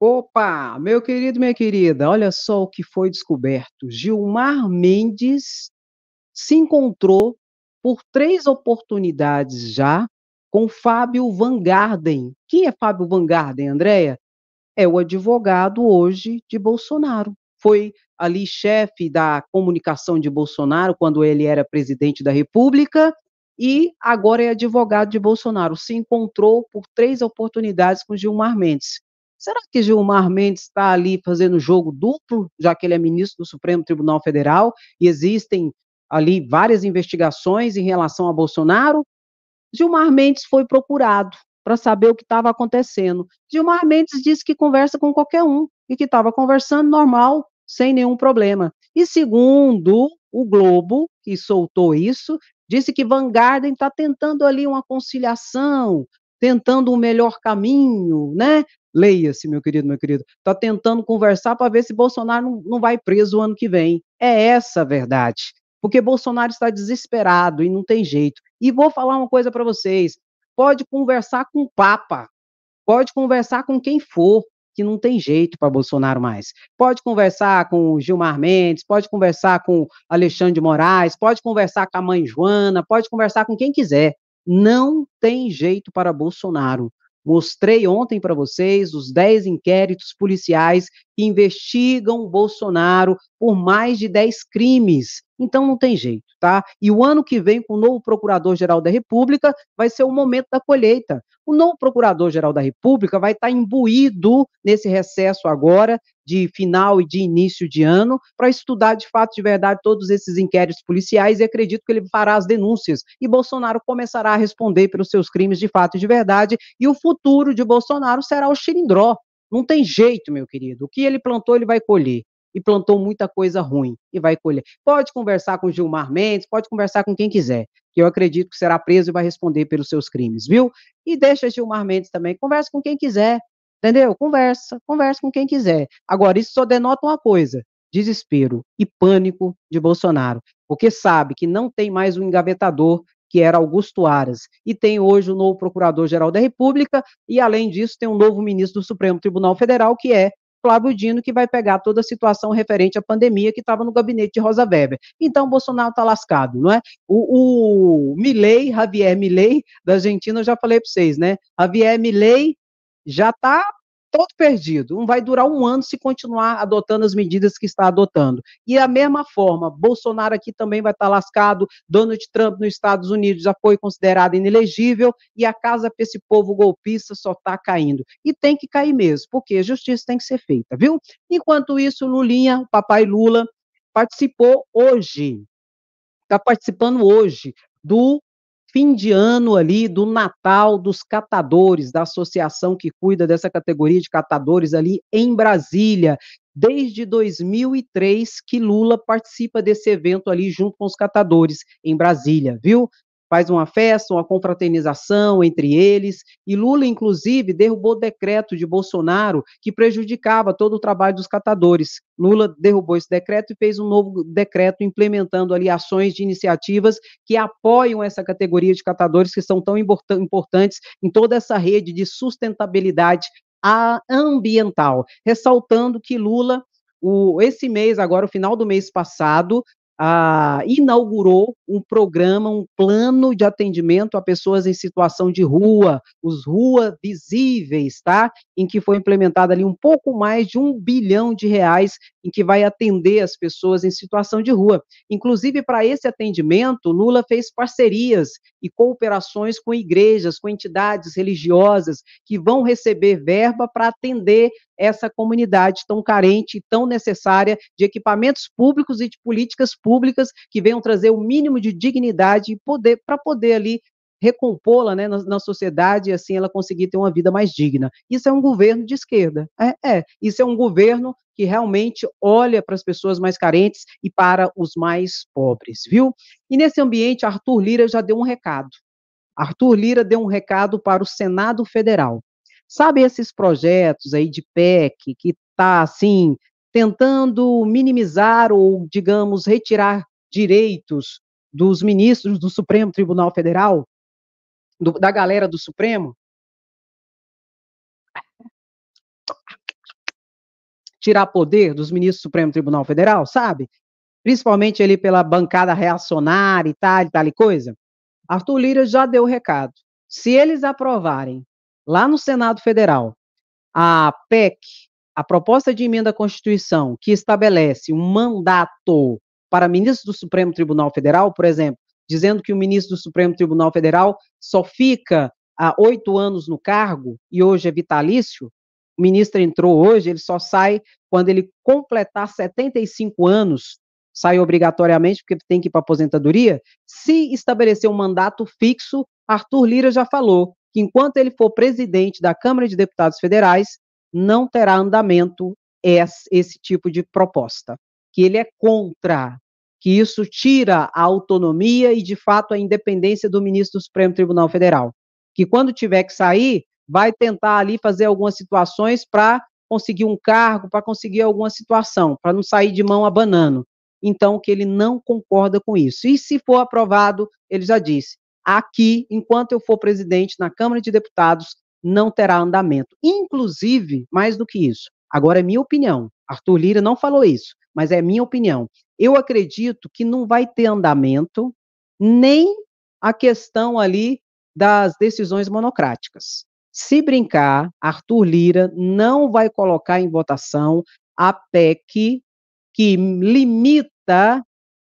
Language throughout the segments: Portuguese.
Opa, meu querido, minha querida, olha só o que foi descoberto. Gilmar Mendes se encontrou por 3 oportunidades já com Fábio Van Garden. Quem é Fábio Van Garden, Andréia? É o advogado hoje de Bolsonaro. Foi ali chefe da comunicação de Bolsonaro quando ele era presidente da República e agora é advogado de Bolsonaro. Se encontrou por 3 oportunidades com Gilmar Mendes. Será que Gilmar Mendes está ali fazendo jogo duplo, já que ele é ministro do Supremo Tribunal Federal e existem ali várias investigações em relação a Bolsonaro? Gilmar Mendes foi procurado para saber o que estava acontecendo. Gilmar Mendes disse que conversa com qualquer um e que estava conversando normal, sem nenhum problema. E segundo o Globo, que soltou isso, disse que Van Garden está tentando ali uma conciliação, tentando um melhor caminho, né? Leia-se, meu querido, meu querido. Está tentando conversar para ver se Bolsonaro não vai preso o ano que vem. É essa a verdade. Porque Bolsonaro está desesperado e não tem jeito. E vou falar uma coisa para vocês: pode conversar com o Papa, pode conversar com quem for, que não tem jeito para Bolsonaro mais. Pode conversar com o Gilmar Mendes, pode conversar com Alexandre de Moraes, pode conversar com a mãe Joana, pode conversar com quem quiser. Não tem jeito para Bolsonaro. Mostrei ontem para vocês os 10 inquéritos policiais que investigam Bolsonaro por mais de 10 crimes. Então não tem jeito, tá? E o ano que vem, com o novo Procurador-Geral da República, vai ser o momento da colheita. O novo Procurador-Geral da República vai estar imbuído nesse recesso agora, de final e de início de ano, para estudar de fato, de verdade, todos esses inquéritos policiais e acredito que ele fará as denúncias. E Bolsonaro começará a responder pelos seus crimes de fato e de verdade, e o futuro de Bolsonaro será o xilindró. Não tem jeito, meu querido. O que ele plantou, ele vai colher. E plantou muita coisa ruim e vai colher. Pode conversar com Gilmar Mendes, pode conversar com quem quiser, que eu acredito que será preso e vai responder pelos seus crimes, viu? E deixa Gilmar Mendes também, conversa com quem quiser, entendeu? Conversa com quem quiser. Agora, isso só denota uma coisa: desespero e pânico de Bolsonaro, porque sabe que não tem mais um engavetador, que era Augusto Aras, e tem hoje o novo Procurador-Geral da República, e além disso tem um novo ministro do Supremo Tribunal Federal, que é Flávio Dino, que vai pegar toda a situação referente à pandemia que estava no gabinete de Rosa Weber. Então, Bolsonaro está lascado, não é? O Milei, Javier Milei, da Argentina, eu já falei para vocês, né? Javier Milei já está todo perdido. Não vai durar um ano se continuar adotando as medidas que está adotando. E da mesma forma, Bolsonaro aqui também vai estar lascado, Donald Trump nos Estados Unidos já foi considerado inelegível, e a casa para esse povo golpista só está caindo. E tem que cair mesmo, porque a justiça tem que ser feita, viu? Enquanto isso, Lulinha, o papai Lula, participou hoje, está participando hoje do fim de ano ali, do Natal dos catadores, da associação que cuida dessa categoria de catadores ali em Brasília. Desde 2003 que Lula participa desse evento ali junto com os catadores em Brasília, viu? Faz uma festa, uma confraternização entre eles, e Lula, inclusive, derrubou decreto de Bolsonaro que prejudicava todo o trabalho dos catadores. Lula derrubou esse decreto e fez um novo decreto implementando ali ações de iniciativas que apoiam essa categoria de catadores que são tão importantes em toda essa rede de sustentabilidade ambiental. Ressaltando que Lula, esse mês, agora, o final do mês passado, inaugurou um programa, um plano de atendimento a pessoas em situação de rua, os Rua Visíveis, tá? Em que foi implementado ali um pouco mais de R$ 1 bilhão, em que vai atender as pessoas em situação de rua. Inclusive, para esse atendimento, Lula fez parcerias e cooperações com igrejas, com entidades religiosas, que vão receber verba para atender essa comunidade tão carente e tão necessária de equipamentos públicos e de políticas públicas que venham trazer o mínimo de dignidade para poder ali recompô-la, né, na sociedade e assim ela conseguir ter uma vida mais digna. Isso é um governo de esquerda. Isso é um governo que realmente olha para as pessoas mais carentes e para os mais pobres, viu? E nesse ambiente, Arthur Lira já deu um recado. Arthur Lira deu um recado para o Senado Federal. Sabe esses projetos aí de PEC que está, assim, tentando minimizar ou, digamos, retirar direitos dos ministros do Supremo Tribunal Federal, da galera do Supremo? tirar poder dos ministros do Supremo Tribunal Federal, sabe? Principalmente ali pela bancada reacionária e tal e coisa. Arthur Lira já deu o recado. Se eles aprovarem lá no Senado Federal a PEC, a proposta de emenda à Constituição, que estabelece um mandato para ministros do Supremo Tribunal Federal, por exemplo, dizendo que o ministro do Supremo Tribunal Federal só fica há 8 anos no cargo e hoje é vitalício, o ministro entrou hoje, ele só sai quando ele completar 75 anos, sai obrigatoriamente, porque tem que ir para aposentadoria. Se estabelecer um mandato fixo, Arthur Lira já falou que enquanto ele for presidente da Câmara de Deputados Federais, não terá andamento esse tipo de proposta, que ele é contra, que isso tira a autonomia e, de fato, a independência do ministro do Supremo Tribunal Federal, que quando tiver que sair, vai tentar ali fazer algumas situações para conseguir um cargo, para conseguir alguma situação, para não sair de mão abanando. Então, que ele não concorda com isso. E se for aprovado, ele já disse, aqui, enquanto eu for presidente na Câmara de Deputados, não terá andamento. Inclusive, mais do que isso, agora é minha opinião, Arthur Lira não falou isso, mas é minha opinião. Eu acredito que não vai ter andamento nem a questão ali das decisões monocráticas. Se brincar, Arthur Lira não vai colocar em votação a PEC que limita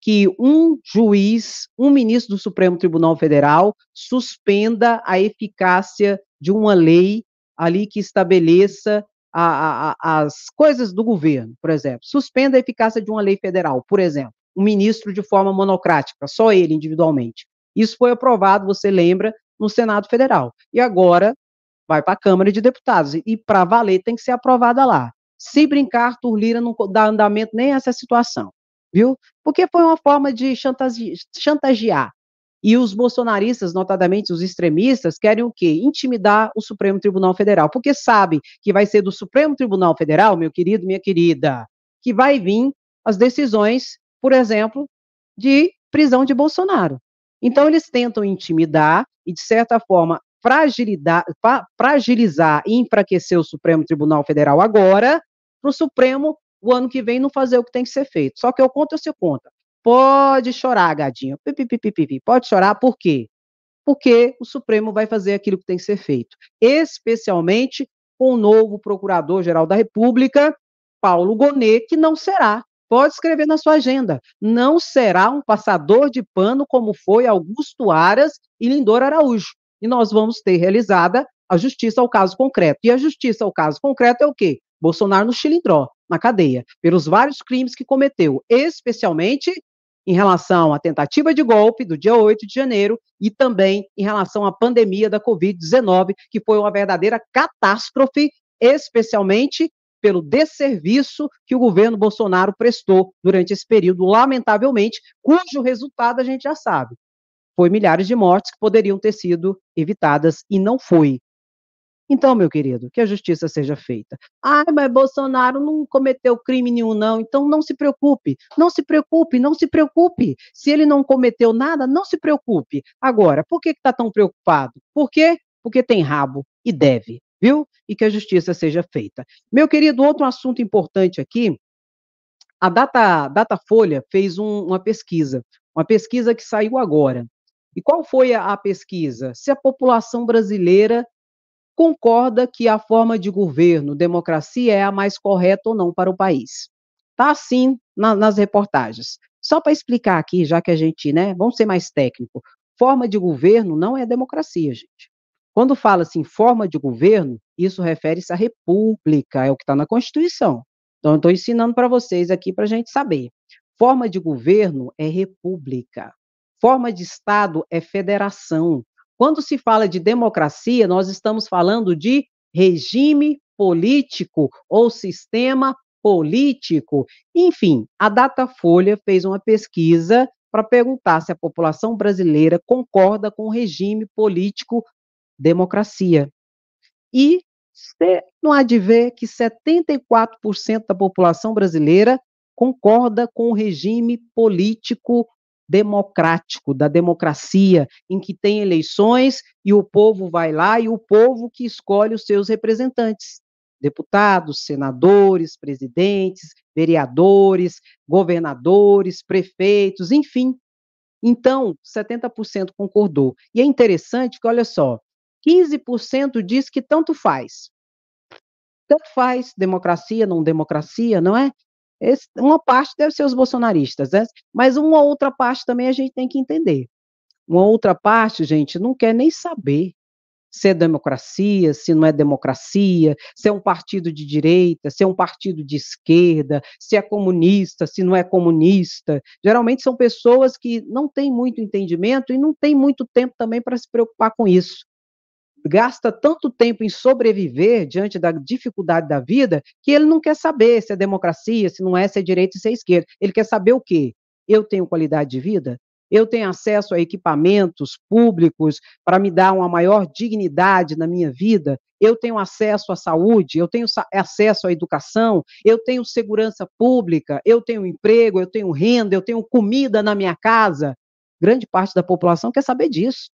que um juiz, um ministro do Supremo Tribunal Federal, suspenda a eficácia de uma lei ali que estabeleça as coisas do governo, por exemplo. Suspenda a eficácia de uma lei federal, por exemplo. Um ministro de forma monocrática, só ele individualmente. Isso foi aprovado, você lembra, no Senado Federal. E agora vai para a Câmara de Deputados. E para valer tem que ser aprovada lá. Se brincar, Arthur Lira não dá andamento nem a essa situação, viu? Porque foi uma forma de chantagear. E os bolsonaristas, notadamente os extremistas, querem o quê? Intimidar o Supremo Tribunal Federal, porque sabe que vai ser do Supremo Tribunal Federal, meu querido, minha querida, que vai vir as decisões, por exemplo, de prisão de Bolsonaro. Então, eles tentam intimidar e, de certa forma, fragilizar e enfraquecer o Supremo Tribunal Federal agora, para o Supremo, o ano que vem, não fazer o que tem que ser feito. Só que eu conto, você conta. Pode chorar, gadinho. Pode chorar, por quê? Porque o Supremo vai fazer aquilo que tem que ser feito. Especialmente com o novo Procurador-Geral da República, Paulo Gonet, que não será. Pode escrever na sua agenda. Não será um passador de pano como foi Augusto Aras e Lindor Araújo. E nós vamos ter realizada a justiça ao caso concreto. E a justiça ao caso concreto é o quê? Bolsonaro no Chilindró, na cadeia, pelos vários crimes que cometeu, especialmente em relação à tentativa de golpe do dia 8 de janeiro e também em relação à pandemia da Covid-19, que foi uma verdadeira catástrofe, especialmente pelo desserviço que o governo Bolsonaro prestou durante esse período, lamentavelmente, cujo resultado a gente já sabe. Foi milhares de mortes que poderiam ter sido evitadas e não foi. Então, meu querido, que a justiça seja feita. Ai, mas Bolsonaro não cometeu crime nenhum, não. Então, não se preocupe, não se preocupe, não se preocupe. Se ele não cometeu nada, não se preocupe. Agora, por que está tão preocupado? Por quê? Porque tem rabo e deve, viu? E que a justiça seja feita. Meu querido, outro assunto importante aqui, a Datafolha fez uma pesquisa que saiu agora. E qual foi a pesquisa? Se a população brasileira concorda que a forma de governo, democracia, é a mais correta ou não para o país. Está assim nas reportagens. Só para explicar aqui, já que a gente, né, vamos ser mais técnico, forma de governo não é democracia, gente. Quando fala assim, forma de governo, isso refere-se à república, é o que está na Constituição. Então, eu estou ensinando para vocês aqui para a gente saber. Forma de governo é república. Forma de Estado é federação. Quando se fala de democracia, nós estamos falando de regime político ou sistema político. Enfim, a Datafolha fez uma pesquisa para perguntar se a população brasileira concorda com o regime político democracia. E você não há de ver que 74% da população brasileira concorda com o regime político democrático, da democracia, em que tem eleições e o povo vai lá e o povo que escolhe os seus representantes. deputados, senadores, presidentes, vereadores, governadores, prefeitos, enfim. Então, 70% concordou. E é interessante que, olha só, 15% diz que tanto faz. Tanto faz, democracia, não democracia, não é? Uma parte deve ser os bolsonaristas, né? Mas uma outra parte também a gente tem que entender. Uma outra parte, gente, não quer nem saber se é democracia, se não é democracia, se é um partido de direita, se é um partido de esquerda, se é comunista, se não é comunista. Geralmente são pessoas que não têm muito entendimento e não têm muito tempo também para se preocupar com isso. Gasta tanto tempo em sobreviver diante da dificuldade da vida que ele não quer saber se é democracia, se não é, se é direita, se é esquerda. Ele quer saber o quê? Eu tenho qualidade de vida? Eu tenho acesso a equipamentos públicos para me dar uma maior dignidade na minha vida? Eu tenho acesso à saúde? Eu tenho acesso à educação? Eu tenho segurança pública? Eu tenho emprego? Eu tenho renda? Eu tenho comida na minha casa? Grande parte da população quer saber disso.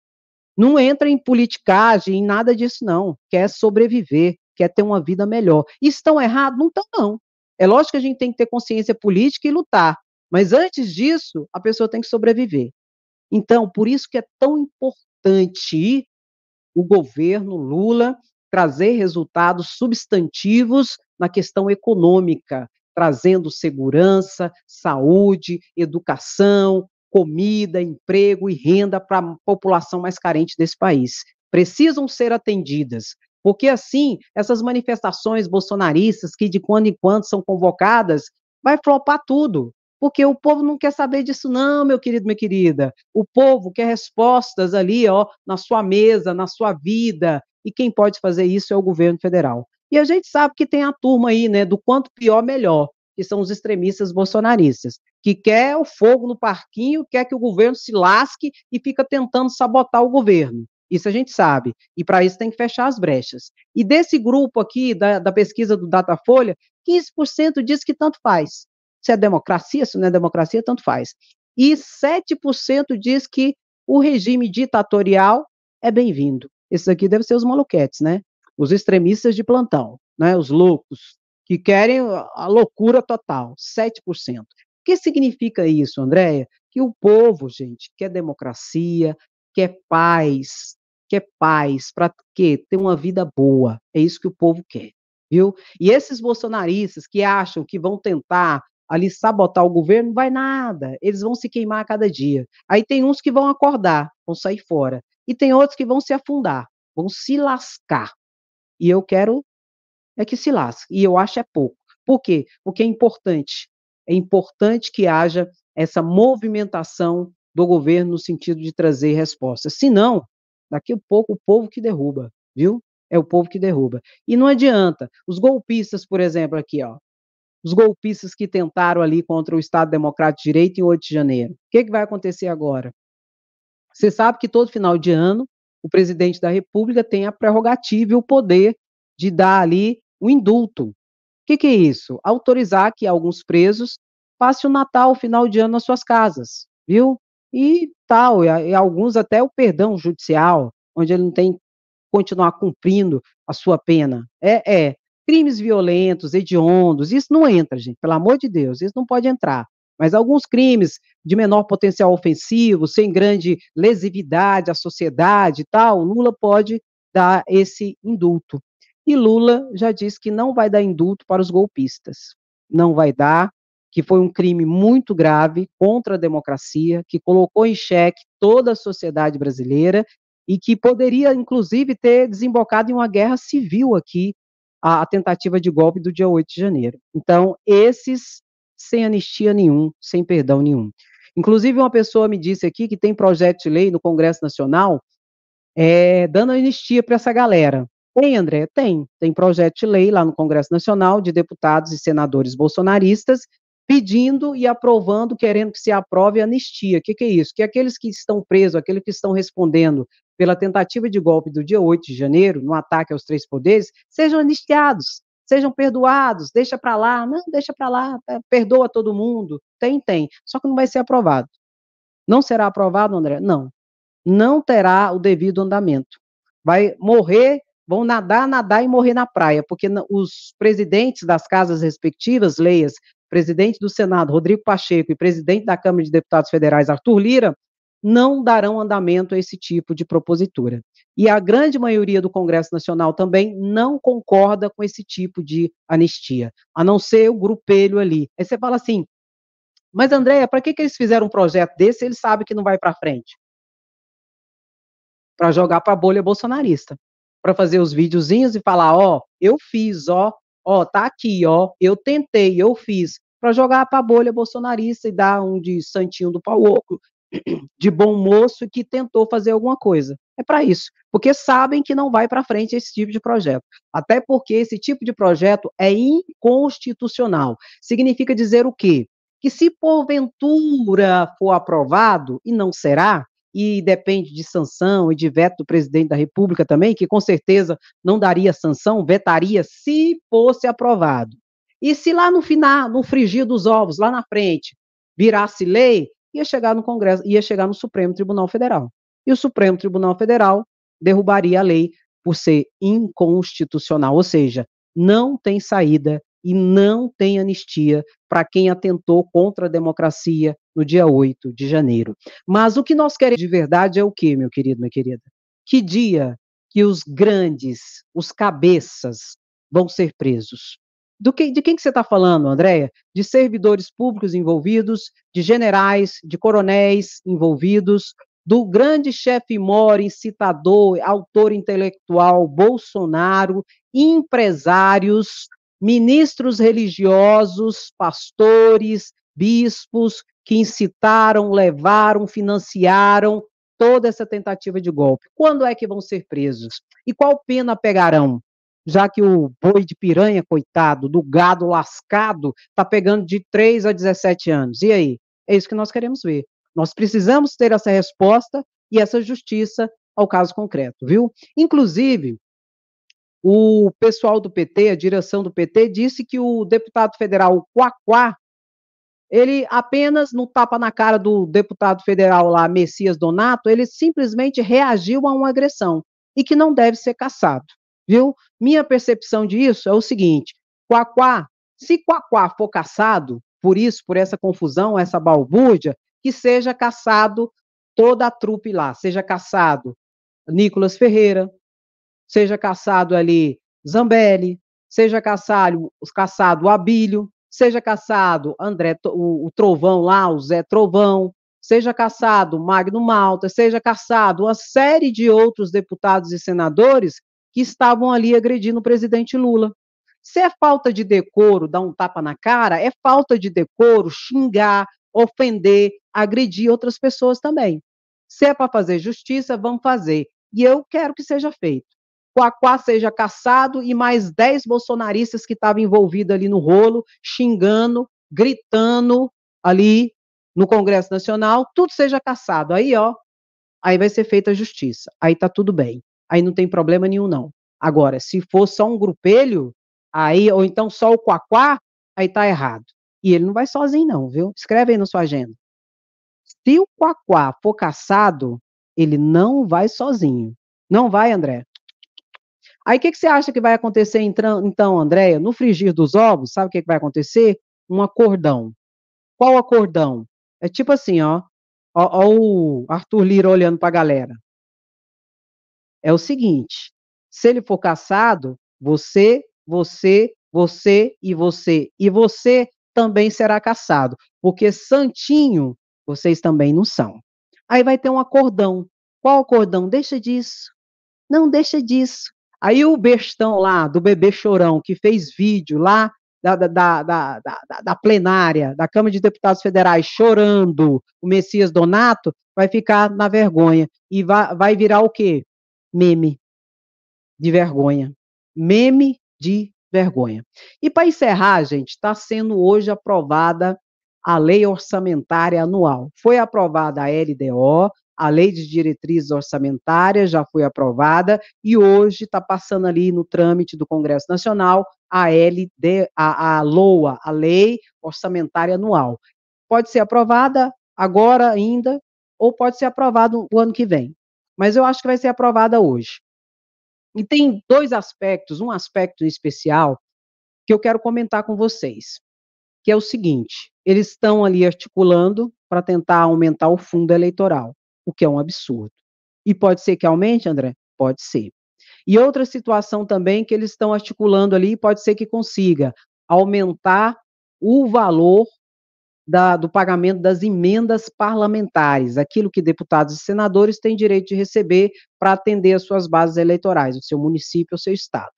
Não entra em politicagem, em nada disso, não. Quer sobreviver, quer ter uma vida melhor. Estão errados? Não estão, não. É lógico que a gente tem que ter consciência política e lutar. Mas antes disso, a pessoa tem que sobreviver. Então, por isso que é tão importante o governo Lula trazer resultados substantivos na questão econômica, trazendo segurança, saúde, educação, comida, emprego e renda para a população mais carente desse país. Precisam ser atendidas, porque assim, essas manifestações bolsonaristas que de quando em quando são convocadas, vai flopar tudo, porque o povo não quer saber disso não, meu querido, minha querida. O povo quer respostas ali, ó, na sua mesa, na sua vida, e quem pode fazer isso é o governo federal. E a gente sabe que tem a turma aí, né, do quanto pior, melhor, que são os extremistas bolsonaristas, que quer o fogo no parquinho, quer que o governo se lasque e fica tentando sabotar o governo. Isso a gente sabe. E para isso tem que fechar as brechas. E desse grupo aqui, da pesquisa do Datafolha, 15% diz que tanto faz. Se é democracia, se não é democracia, tanto faz. E 7% diz que o regime ditatorial é bem-vindo. Esses aqui devem ser os maluquetes, né? Os extremistas de plantão, né? Os loucos, que querem a loucura total, 7%. O que significa isso, Andréia? Que o povo, gente, quer democracia, quer paz, para quê? Ter uma vida boa. É isso que o povo quer, viu? E esses bolsonaristas que acham que vão tentar ali sabotar o governo, não vai nada. Eles vão se queimar a cada dia. Aí tem uns que vão acordar, vão sair fora. E tem outros que vão se afundar, vão se lascar. E eu quero é que se lasque. E eu acho é pouco. Por quê? Porque é importante. É importante que haja essa movimentação do governo no sentido de trazer respostas. Senão, daqui a pouco, o povo que derruba, viu? É o povo que derruba. E não adianta. Os golpistas, por exemplo, aqui, ó. Os golpistas que tentaram ali contra o Estado Democrático de Direito em 8 de janeiro. O que vai acontecer agora? Você sabe que todo final de ano o presidente da República tem a prerrogativa e o poder de dar ali o indulto. O que é isso? Autorizar que alguns presos passem o Natal, o final de ano nas suas casas, viu? E tal, e alguns até o perdão judicial, onde ele não tem que continuar cumprindo a sua pena. Crimes violentos, hediondos, isso não entra, gente, pelo amor de Deus, isso não pode entrar. Mas alguns crimes de menor potencial ofensivo, sem grande lesividade à sociedade e tal, Lula pode dar esse indulto. E Lula já disse que não vai dar indulto para os golpistas. Não vai dar, que foi um crime muito grave contra a democracia, que colocou em xeque toda a sociedade brasileira e que poderia, inclusive, ter desembocado em uma guerra civil aqui, a tentativa de golpe do dia 8 de janeiro. Então, esses sem anistia nenhum, sem perdão nenhum. Inclusive, uma pessoa me disse aqui que tem projeto de lei no Congresso Nacional dando anistia para essa galera. Tem, André? Tem. Tem projeto de lei lá no Congresso Nacional de deputados e senadores bolsonaristas pedindo e aprovando, querendo que se aprove a anistia. O que é isso? Que aqueles que estão presos, aqueles que estão respondendo pela tentativa de golpe do dia 8 de janeiro, no ataque aos três poderes, sejam anistiados, sejam perdoados, deixa para lá, não, deixa para lá, perdoa todo mundo, tem, só que não vai ser aprovado. Não será aprovado, André? Não terá o devido andamento. Vai morrer vão nadar, nadar e morrer na praia, porque os presidentes das casas respectivas, leias, presidente do Senado, Rodrigo Pacheco, e presidente da Câmara de Deputados Federais, Arthur Lira, não darão andamento a esse tipo de propositura. E a grande maioria do Congresso Nacional também não concorda com esse tipo de anistia, a não ser o grupelho ali. Aí você fala assim, mas Andréia, para que eles fizeram um projeto desse se eles sabem que não vai para frente? Para jogar para a bolha bolsonarista, para fazer os videozinhos e falar, ó, eu fiz, ó, tá aqui, ó, eu tentei, eu fiz, para jogar para a bolha bolsonarista e dar um de santinho do pau oco, de bom moço que tentou fazer alguma coisa. É para isso, porque sabem que não vai para frente esse tipo de projeto. Até porque esse tipo de projeto é inconstitucional. Significa dizer o quê? Que se porventura for aprovado, e não será, e depende de sanção e de veto do presidente da República também, que com certeza não daria sanção, vetaria se fosse aprovado. E se lá no final, no frigir dos ovos, lá na frente, virasse lei, ia chegar no Congresso, ia chegar no Supremo Tribunal Federal. E o Supremo Tribunal Federal derrubaria a lei por ser inconstitucional, ou seja, não tem saída e não tem anistia para quem atentou contra a democracia no dia 8 de janeiro. Mas o que nós queremos de verdade é o quê, meu querido, minha querida? Que dia que os grandes, os cabeças, vão ser presos? De quem que você está falando, Andréia? De servidores públicos envolvidos, de generais, de coronéis envolvidos, do grande chefe mor, incitador, autor intelectual Bolsonaro, empresários, ministros religiosos, pastores, bispos, que incitaram, levaram, financiaram toda essa tentativa de golpe. Quando é que vão ser presos? E qual pena pegarão? Já que o boi de piranha, coitado, do gado lascado, está pegando de 3 a 17 anos. E aí? É isso que nós queremos ver. Nós precisamos ter essa resposta e essa justiça ao caso concreto, viu? Inclusive, o pessoal do PT, a direção do PT, disse que o deputado federal Quaquá, ele apenas, no tapa na cara do deputado federal lá, Messias Donato, ele simplesmente reagiu a uma agressão e que não deve ser cassado, viu? Minha percepção disso é o seguinte, Quaquá, se Quaquá for cassado, por isso, por essa confusão, essa balbúrdia, que seja cassado toda a trupe lá, seja cassado Nicolas Ferreira, seja caçado ali Zambelli, seja caçado Abílio, seja caçado André, o Trovão lá, o Zé Trovão, seja caçado Magno Malta, seja caçado uma série de outros deputados e senadores que estavam ali agredindo o presidente Lula. Se é falta de decoro, dar um tapa na cara, é falta de decoro xingar, ofender, agredir outras pessoas também. Se é para fazer justiça, vamos fazer. E eu quero que seja feito. Quaquá seja caçado e mais 10 bolsonaristas que estavam envolvidos ali no rolo, xingando, gritando ali no Congresso Nacional, tudo seja caçado. Aí, ó, aí vai ser feita a justiça. Aí tá tudo bem. Aí não tem problema nenhum, não. Agora, se for só um grupelho, aí, ou então só o Quaquá, aí tá errado. E ele não vai sozinho, não, viu? Escreve aí na sua agenda. Se o Quaquá for caçado, ele não vai sozinho. Não vai, André? Aí o que você acha que vai acontecer então, Andréia? No frigir dos ovos, sabe o que vai acontecer? Um acordão. Qual acordão? É tipo assim, ó o Arthur Lira olhando para a galera. É o seguinte, se ele for caçado, você e você também será caçado, porque santinho vocês também não são. Aí vai ter um acordão. Qual acordão? Deixa disso. Não deixa disso. Aí o bestão lá, do bebê chorão, que fez vídeo lá da plenária, da Câmara de Deputados Federais, chorando o Messias Donato, vai ficar na vergonha. E vai virar o quê? Meme de vergonha. Meme de vergonha. E para encerrar, gente, está sendo hoje aprovada a Lei Orçamentária Anual. Foi aprovada a LDO, a Lei de Diretrizes Orçamentárias já foi aprovada e hoje está passando ali no trâmite do Congresso Nacional a LOA, a Lei Orçamentária Anual. Pode ser aprovada agora ainda ou pode ser aprovada o ano que vem. Mas eu acho que vai ser aprovada hoje. E tem 2 aspectos, um aspecto especial, que eu quero comentar com vocês, que é o seguinte: eles estão ali articulando para tentar aumentar o fundo eleitoral, o que é um absurdo. E pode ser que aumente, André? Pode ser. E outra situação também que eles estão articulando ali, pode ser que consiga aumentar o valor do pagamento das emendas parlamentares, aquilo que deputados e senadores têm direito de receber para atender as suas bases eleitorais, o seu município ou seu estado.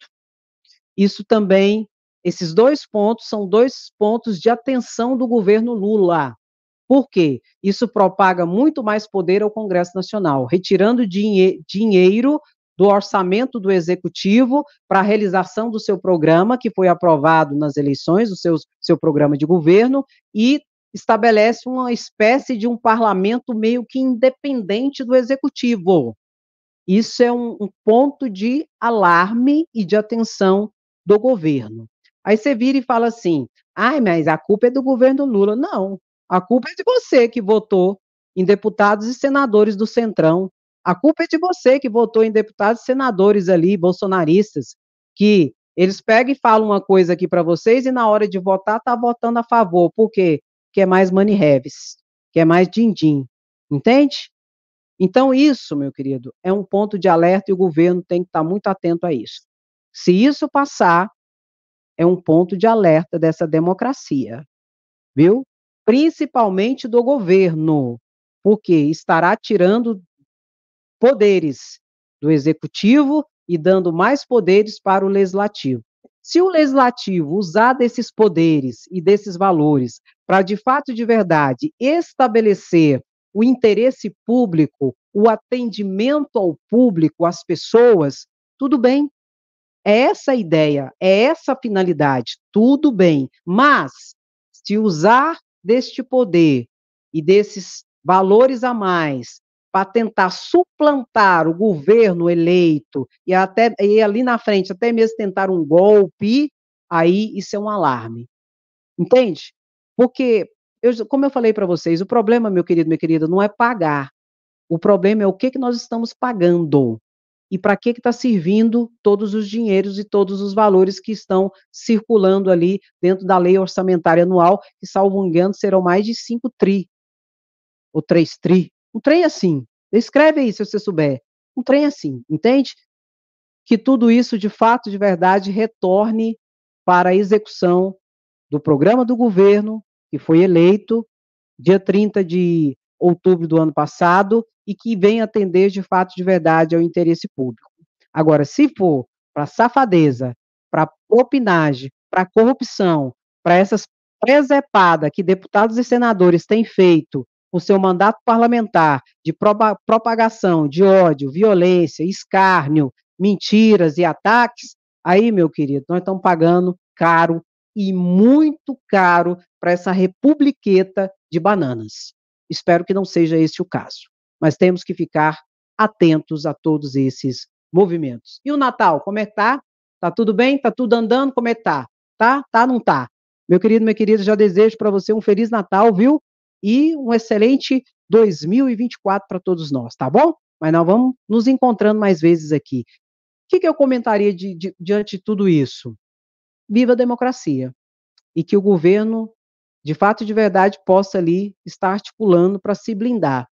Isso também, esses 2 pontos são 2 pontos de atenção do governo Lula. Por quê? Isso propaga muito mais poder ao Congresso Nacional, retirando dinheiro do orçamento do executivo para a realização do seu programa, que foi aprovado nas eleições, o seu programa de governo, e estabelece uma espécie de um parlamento meio que independente do executivo. Isso é um ponto de alarme e de atenção do governo. Aí você vira e fala assim: ai, mas a culpa é do governo Lula. Não, a culpa é de você que votou em deputados e senadores do Centrão. A culpa é de você que votou em deputados e senadores ali, bolsonaristas, que eles pegam e falam uma coisa aqui para vocês e na hora de votar tá votando a favor. Por quê? Quer mais money heavies, quer mais din-din. Entende? Então, isso, meu querido, é um ponto de alerta e o governo tem que estar muito atento a isso. Se isso passar, é um ponto de alerta dessa democracia, viu? Principalmente do governo, porque estará tirando poderes do executivo e dando mais poderes para o legislativo. Se o legislativo usar desses poderes e desses valores para, de fato, de verdade, estabelecer o interesse público, o atendimento ao público, às pessoas, tudo bem. É essa a ideia, é essa a finalidade, tudo bem. Mas, se usar deste poder e desses valores a mais para tentar suplantar o governo eleito e ali na frente até mesmo tentar um golpe, aí isso é um alarme. Entende? Porque, como eu falei para vocês, o problema, meu querido, minha querida, não é pagar. O problema é o que, que nós estamos pagando e para que está servindo todos os dinheiros e todos os valores que estão circulando ali dentro da lei orçamentária anual, que, salvo engano, serão mais de 5 tri, ou 3 tri. Um trem assim. Escreve aí, se você souber. Um trem assim, entende? Que tudo isso, de fato, de verdade, retorne para a execução do programa do governo, que foi eleito dia 30 de outubro do ano passado, e que vem atender, de fato, de verdade, ao interesse público. Agora, se for para safadeza, para propinagem, para corrupção, para essas presepadas que deputados e senadores têm feito o seu mandato parlamentar de propagação de ódio, violência, escárnio, mentiras e ataques, aí, meu querido, nós estamos pagando caro e muito caro para essa republiqueta de bananas. Espero que não seja esse o caso, mas temos que ficar atentos a todos esses movimentos. E o Natal, como é que tá? Tá tudo bem? Tá tudo andando? Como é que tá? Tá? Tá, não tá? Meu querido, minha querida, já desejo para você um feliz Natal, viu? E um excelente 2024 para todos nós, tá bom? Mas nós vamos nos encontrando mais vezes aqui. O que eu comentaria diante de tudo isso? Viva a democracia! E que o governo, de fato e de verdade, possa ali estar articulando para se blindar,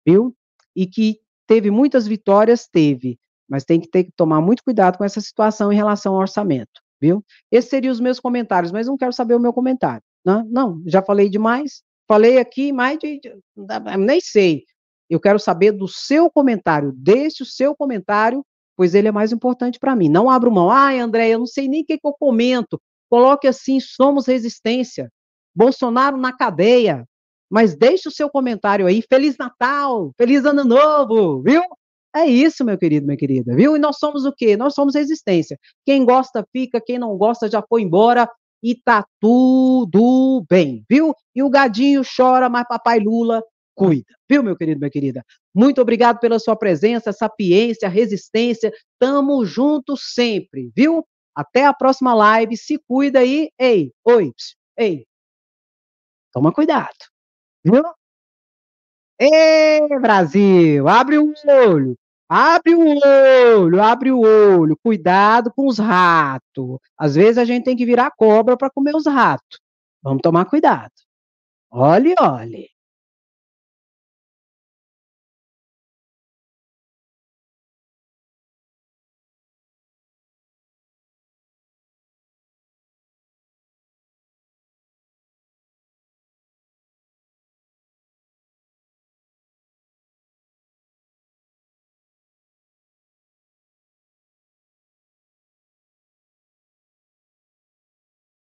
viu? E que teve muitas vitórias, teve, mas tem que tomar muito cuidado com essa situação em relação ao orçamento, viu? Esses seriam os meus comentários, mas não quero saber o meu comentário, né? Não, já falei demais, falei aqui mais nem sei. Eu quero saber do seu comentário, deixe o seu comentário, pois ele é mais importante para mim. Não abro mão. Ai, André, eu não sei nem o que eu comento. Coloque assim: somos resistência. Bolsonaro na cadeia. Mas deixe o seu comentário aí. Feliz Natal, feliz Ano Novo, viu? É isso, meu querido, minha querida, viu? E nós somos o quê? Nós somos resistência. Quem gosta fica, quem não gosta já foi embora e tá tudo bem, viu? E o gadinho chora, mas papai Lula cuida, viu, meu querido, minha querida? Muito obrigado pela sua presença, sapiência, resistência. Tamo junto sempre, viu? Até a próxima live. Se cuida aí. Ei, oi, ei, toma cuidado, viu? Ê, Brasil, abre o olho, abre o olho, cuidado com os ratos. Às vezes a gente tem que virar cobra para comer os ratos. Vamos tomar cuidado. Olhe, olhe.